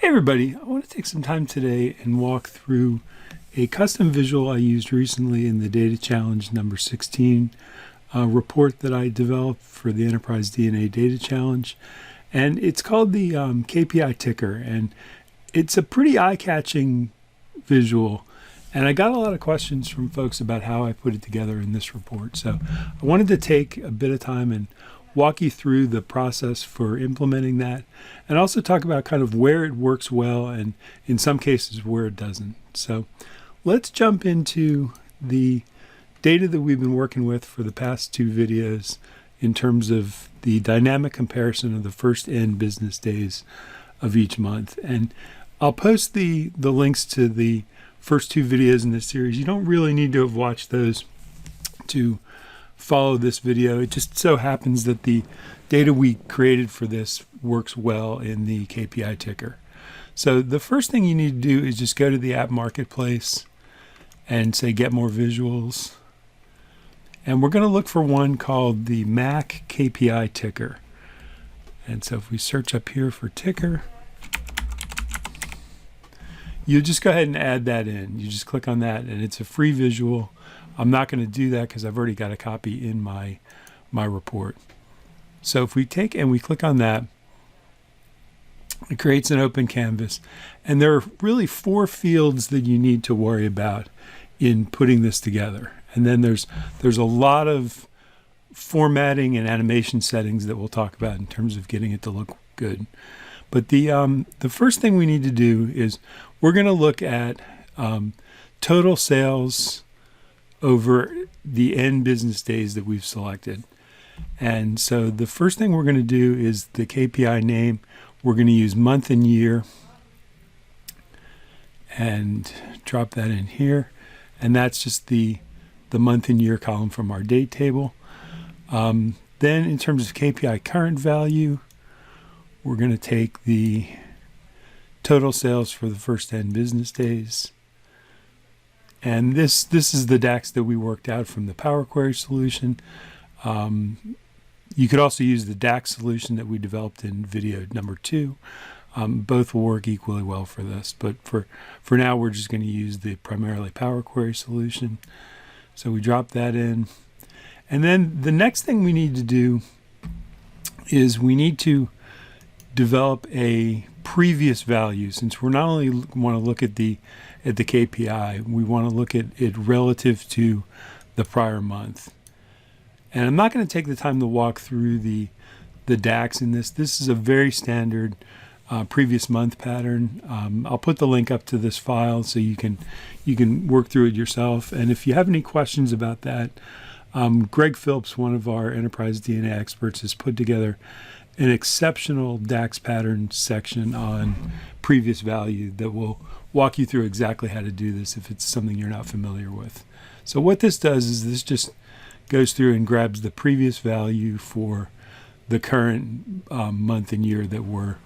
Hey everybody, I want to take some time today and walk through a custom visual I used recently in the Data Challenge number 16 report that I developed for the Enterprise DNA Data Challenge. And it's called the KPI ticker, and it's a pretty eye-catching visual. And I got a lot of questions from folks about how I put it together in this report. So I wanted to take a bit of time and walk you through the process for implementing that, and also talk about kind of where it works well and in some cases where it doesn't. So let's jump into the data that we've been working with for the past two videos in terms of the dynamic comparison of the first N business days of each month. And I'll post the links to the first two videos in this series. You don't really need to have watched those to follow this video. It just so happens that the data we created for this works well in the KPI ticker. So the first thing you need to do is just go to the app marketplace and say get more visuals. And we're going to look for one called the Mac KPI ticker. And so if we search up here for ticker, you just go ahead and add that in. You just click on that and it's a free visual. I'm not going to do that because I've already got a copy in my report. So if we take and we click on that, it creates an open canvas. And there are really four fields that you need to worry about in putting this together. And then there's a lot of formatting and animation settings that we'll talk about in terms of getting it to look good. But the first thing we need to do is we're going to look at total sales over the N business days that we've selected. And so the first thing we're going to do is the KPI name. We're going to use month and year and drop that in here. And that's just the month and year column from our date table. Then in terms of KPI current value, we're going to take the total sales for the first 10 business days. And this is the DAX that we worked out from the Power Query solution. You could also use the DAX solution that we developed in video number 2. Both will work equally well for this, but for now we're just going to use the primarily Power Query solution. So we drop that in. And then the next thing we need to do is we need to develop a previous value, since we're not only want to look at the KPI, we want to look at it relative to the prior month. And I'm not going to take the time to walk through the DAX in this. This is a very standard previous month pattern. I'll put the link up to this file so you can work through it yourself. And if you have any questions about that, Greg Phillips, one of our Enterprise DNA experts, has put together an exceptional DAX pattern section on previous value that will walk you through exactly how to do this if it's something you're not familiar with. So what this does is this just goes through and grabs the previous value for the current month and year that we're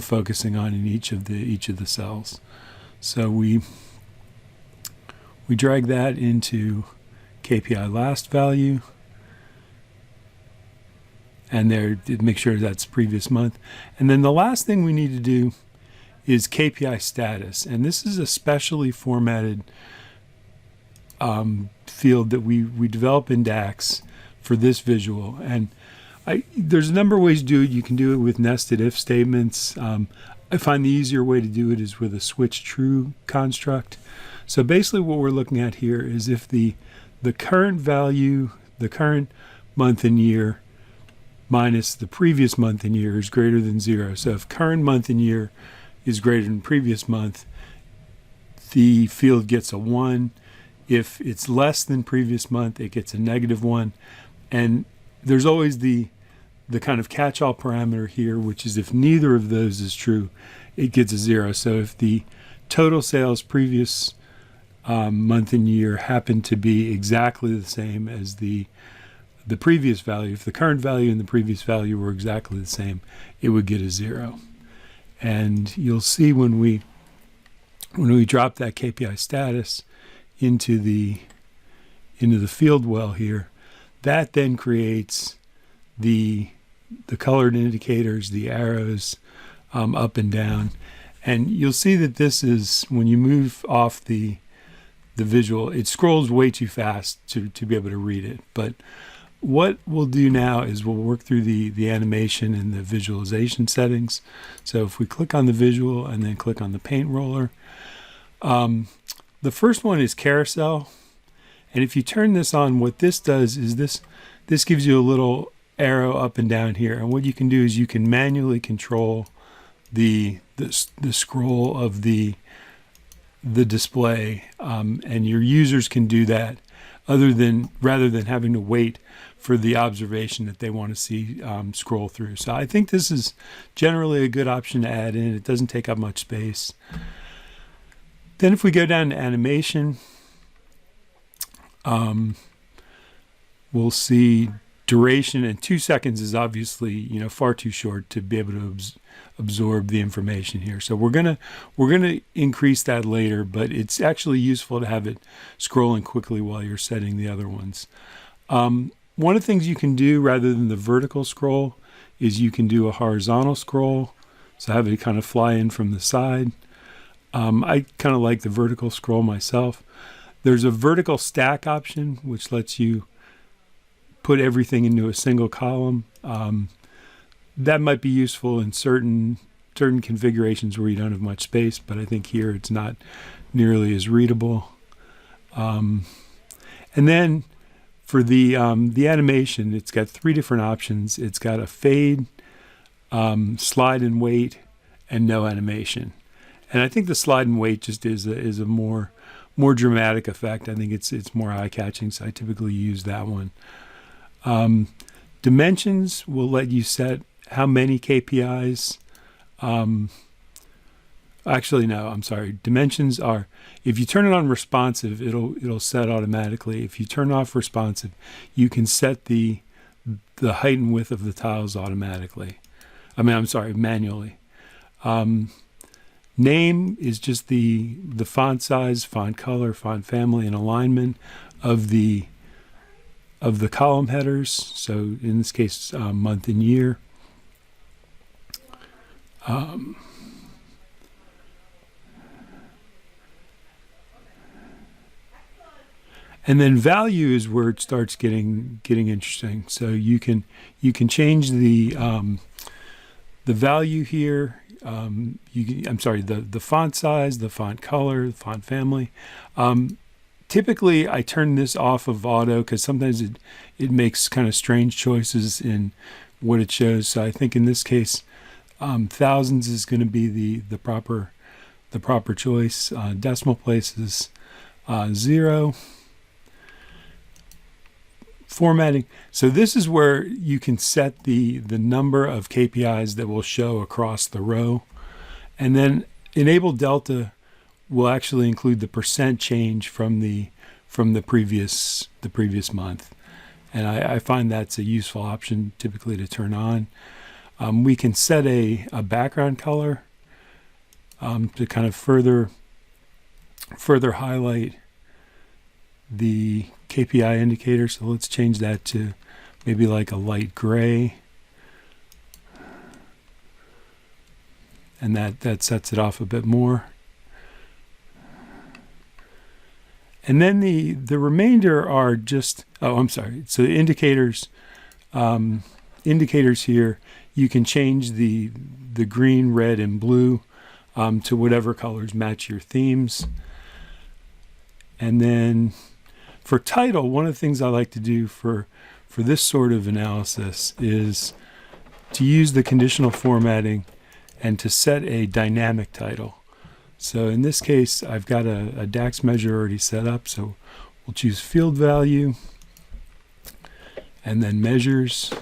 focusing on in each of the cells. So we drag that into KPI last value, and there make sure that's previous month. And then the last thing we need to do is KPI status, and this is a specially formatted field that we develop in DAX for this visual. And there's a number of ways to do it. You can do it with nested if statements. I find the easier way to do it is with a switch true construct. So basically what we're looking at here is if the current value, the current month and year minus the previous month and year is greater than 0. So if current month and year is greater than previous month, the field gets a 1. If it's less than previous month, it gets a -1. And there's always the kind of catch-all parameter here, which is if neither of those is true, it gets a 0. So if the total sales previous month and year happen to be exactly the same as the previous value, if the current value and the previous value were exactly the same, it would get a 0. And you'll see when we drop that KPI status into the field well here, that then creates the colored indicators, the arrows up and down, And you'll see that this is, when you move off the visual, it scrolls way too fast to be able to read it. But what we'll do now is we'll work through the animation and the visualization settings. So if we click on the visual and then click on the paint roller, the first one is carousel. And if you turn this on, what this does is this gives you a little arrow up and down here. And what you can do is you can manually control the scroll of the display, and your users can do that rather than having to wait for the observation that they want to see scroll through. So I think this is generally a good option to add in. It doesn't take up much space. Then if we go down to animation, we'll see duration, and 2 seconds is obviously far too short to be able to absorb the information here. So we're gonna increase that later, but it's actually useful to have it scrolling quickly while you're setting the other ones. One of the things you can do rather than the vertical scroll is you can do a horizontal scroll. So have it kind of fly in from the side. I kind of like the vertical scroll myself. There's a vertical stack option, which lets you put everything into a single column. That might be useful in certain configurations where you don't have much space, but I think here it's not nearly as readable. And then for the animation, it's got 3 different options. It's got a fade, slide and wait, and no animation. And I think the slide and wait just is a more dramatic effect. I think it's more eye-catching, so I typically use that one. Dimensions will let you set how many KPIs. Actually, no, I'm sorry. Dimensions are, if you turn it on responsive, it'll set automatically. If you turn off responsive, you can set the height and width of the tiles automatically. Manually. Name is just the font size, font color, font family, and alignment of the column headers. So in this case, month and year. And then value is where it starts getting interesting. So you can change the value here. The font size, the font color, the font family. Typically, I turn this off of auto because sometimes it makes kind of strange choices in what it shows. So I think in this case, thousands is going to be the proper choice. Decimal places, 0. Formatting. So this is where you can set the number of KPIs that will show across the row, and then enable delta will actually include the percent change from the previous month, and I find that's a useful option typically to turn on. We can set a background color to kind of further highlight the KPI indicator. So let's change that to maybe like a light gray, and that sets it off a bit more. And then the remainder are just, so the indicators here, you can change the green, red, and blue to whatever colors match your themes. And then for title, one of the things I like to do for this sort of analysis is to use the conditional formatting and to set a dynamic title. So in this case, I've got a DAX measure already set up, so we'll choose field value, and then measures,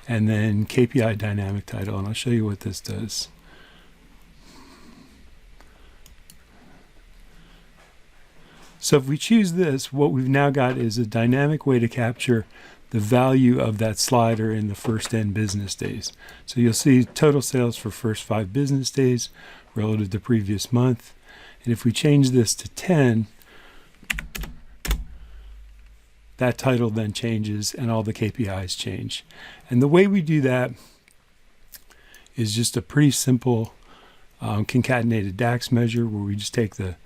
and then KPI dynamic title, and I'll show you what this does. So if we choose this, what we've now got is a dynamic way to capture the value of that slider in the first n business days. So you'll see total sales for first 5 business days relative to previous month. And if we change this to 10, that title then changes and all the KPIs change. And the way we do that is just a pretty simple concatenated DAX measure, where we just take the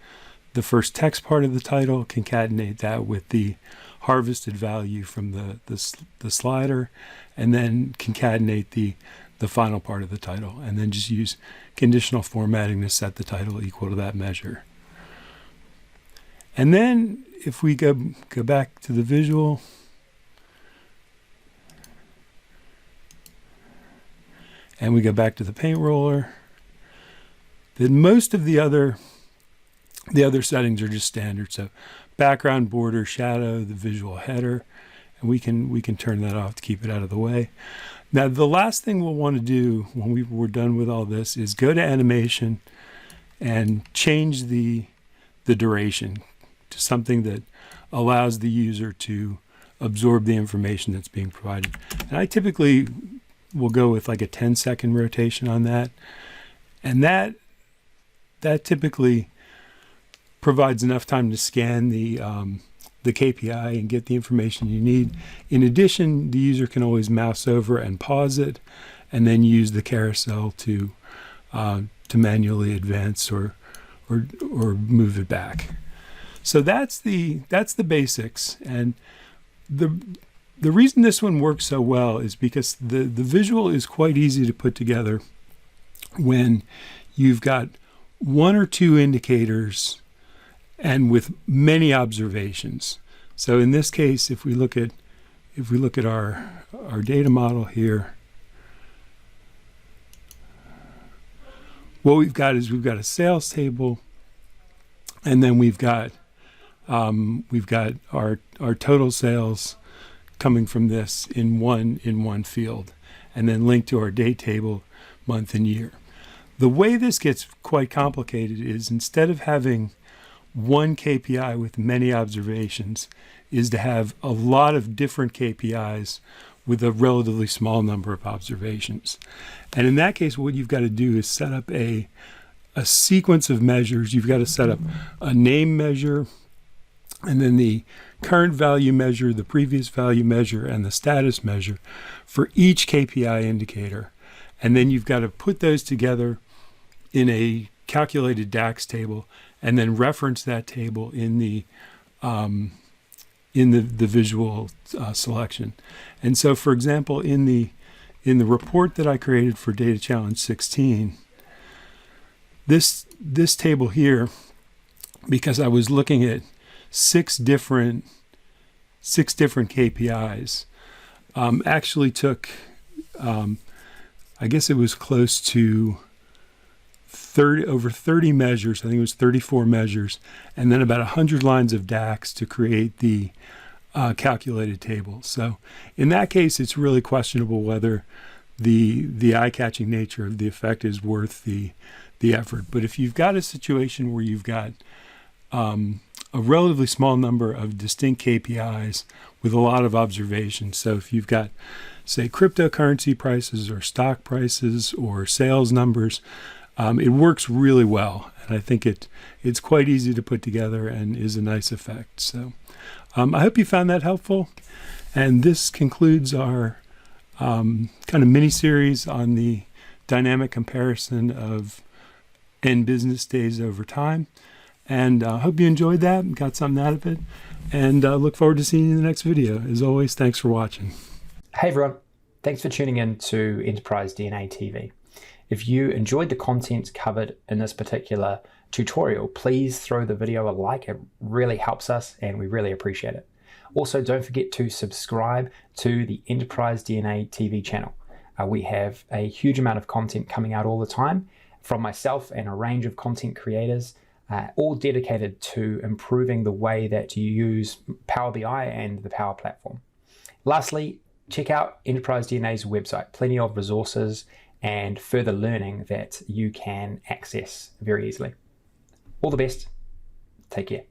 first text part of the title, concatenate that with the harvested value from the slider, and then concatenate the final part of the title, and then just use conditional formatting to set the title equal to that measure. And then if we go back to the visual, and we go back to the paint roller, then most of the other settings are just standard. So background, border, shadow, the visual header, and we can turn that off to keep it out of the way. Now the last thing we'll want to do when we're done with all this is go to animation and change the duration to something that allows the user to absorb the information that's being provided. And I typically will go with like a 10-second rotation on that, and that typically provides enough time to scan the KPI and get the information you need. In addition, the user can always mouse over and pause it, and then use the carousel to manually advance or move it back. So that's the basics. And the reason this one works so well is because the visual is quite easy to put together when you've got one or two indicators and with many observations. So in this case, if we look at our data model here, what we've got is we've got a sales table, and then we've got our total sales coming from this in one field, and then linked to our date table, month and year. The way this gets quite complicated is, instead of having one KPI with many observations, is to have a lot of different KPIs with a relatively small number of observations. And in that case, what you've got to do is set up a sequence of measures. You've got to set up a name measure, and then the current value measure, the previous value measure, and the status measure for each KPI indicator. And then you've got to put those together in a calculated DAX table, and then reference that table in the visual selection. And so, for example, in the report that I created for Data Challenge 16, this table here, because I was looking at six different KPIs, actually took, I guess it was close to over 30 measures. I think it was 34 measures, and then about 100 lines of DAX to create the calculated table. So in that case, it's really questionable whether the eye-catching nature of the effect is worth the effort. But if you've got a situation where you've got a relatively small number of distinct KPIs with a lot of observations, so if you've got, say, cryptocurrency prices or stock prices or sales numbers, it works really well, and I think it's quite easy to put together and is a nice effect. So I hope you found that helpful, and this concludes our kind of mini-series on the dynamic comparison of end business days over time. And I hope you enjoyed that and got something out of it, and look forward to seeing you in the next video. As always, thanks for watching. Hey everyone, thanks for tuning in to Enterprise DNA TV. If you enjoyed the content covered in this particular tutorial, please throw the video a like. It really helps us and we really appreciate it. Also, don't forget to subscribe to the Enterprise DNA TV channel. We have a huge amount of content coming out all the time from myself and a range of content creators, all dedicated to improving the way that you use Power BI and the Power Platform. Lastly, check out Enterprise DNA's website. Plenty of resources and further learning that you can access very easily. All the best. Take care.